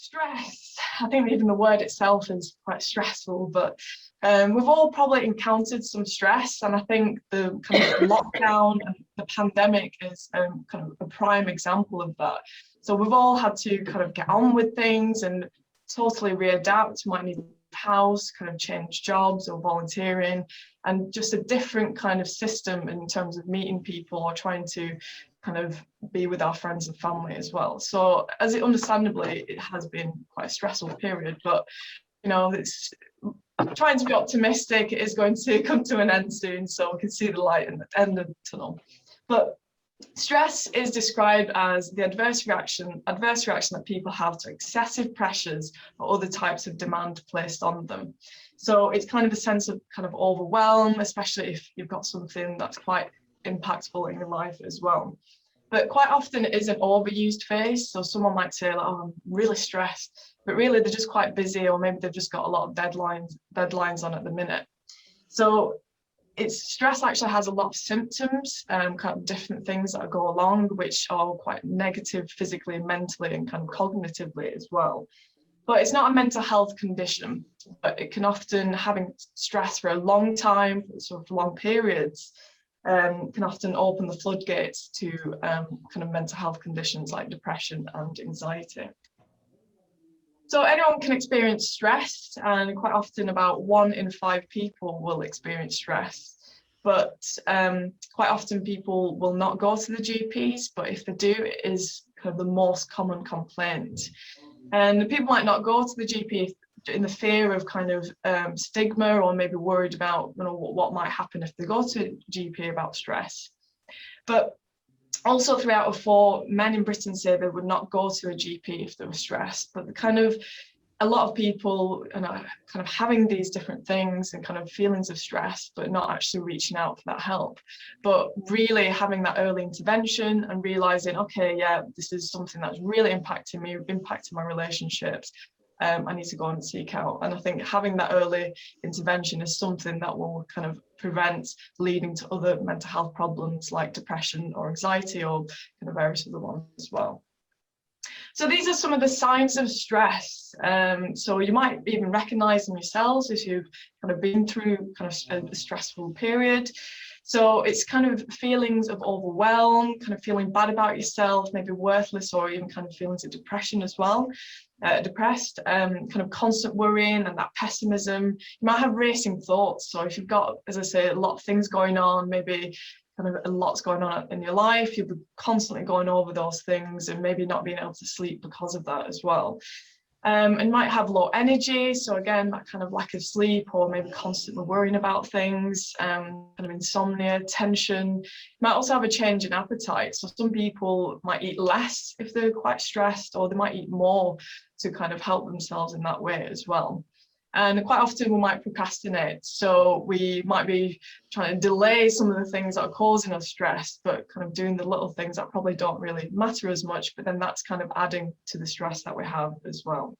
Stress. I think even the word itself is quite stressful, but we've all probably encountered some stress, and I think the kind of lockdown and the pandemic is kind of a prime example of that. So we've all had to kind of get on with things and totally readapt. Might need a house, kind of change jobs or volunteering, and just a different kind of system in terms of meeting people or trying to kind of be with our friends and family as well. So as it understandably, it has been quite a stressful period, but you know, it's trying to be optimistic. It is going to come to an end soon, so we can see the light at the end of the tunnel. But stress is described as the adverse reaction that people have to excessive pressures or other types of demand placed on them. So it's kind of a sense of kind of overwhelm, especially if you've got something that's quite impactful in your life as well. But quite often it is an overused phrase. So someone might say, like, oh, I'm really stressed, but really they're just quite busy, or maybe they've just got a lot of deadlines on at the minute. So stress actually has a lot of symptoms, kind of different things that go along, which are quite negative physically and mentally and kind of cognitively as well. But it's not a mental health condition, but it can often, having stress for a long time, sort of long periods, can often open the floodgates to kind of mental health conditions like depression and anxiety. So anyone can experience stress, and quite often about 1 in 5 people will experience stress. But quite often people will not go to the GPs, but if they do, it is kind of the most common complaint. And people might not go to the GP in the fear of kind of stigma, or maybe worried about, you know, what might happen if they go to GP about stress. But also 3 out of 4 men in Britain say they would not go to a GP if they were stressed. But a lot of people are kind of having these different things and kind of feelings of stress, but not actually reaching out for that help. But really having that early intervention and realizing, okay, yeah, this is something that's really impacting me, impacting my relationships. I need to go and seek out. And I think having that early intervention is something that will kind of prevent leading to other mental health problems like depression or anxiety, or kind of various other ones as well. So these are some of the signs of stress. So you might even recognize them yourselves if you've kind of been through kind of a stressful period. So it's kind of feelings of overwhelm, kind of feeling bad about yourself, maybe worthless, or even kind of feelings of depression as well. Depressed, kind of constant worrying and that pessimism. You might have racing thoughts. So if you've got, as I say, a lot of things going on, maybe kind of a lot's going on in your life, you'll be constantly going over those things and maybe not being able to sleep because of that as well. And might have low energy, so again, that kind of lack of sleep, or maybe constantly worrying about things, kind of insomnia, tension. You might also have a change in appetite. So some people might eat less if they're quite stressed, or they might eat more to kind of help themselves in that way as well. And quite often we might procrastinate. So we might be trying to delay some of the things that are causing us stress, but kind of doing the little things that probably don't really matter as much, but then that's kind of adding to the stress that we have as well.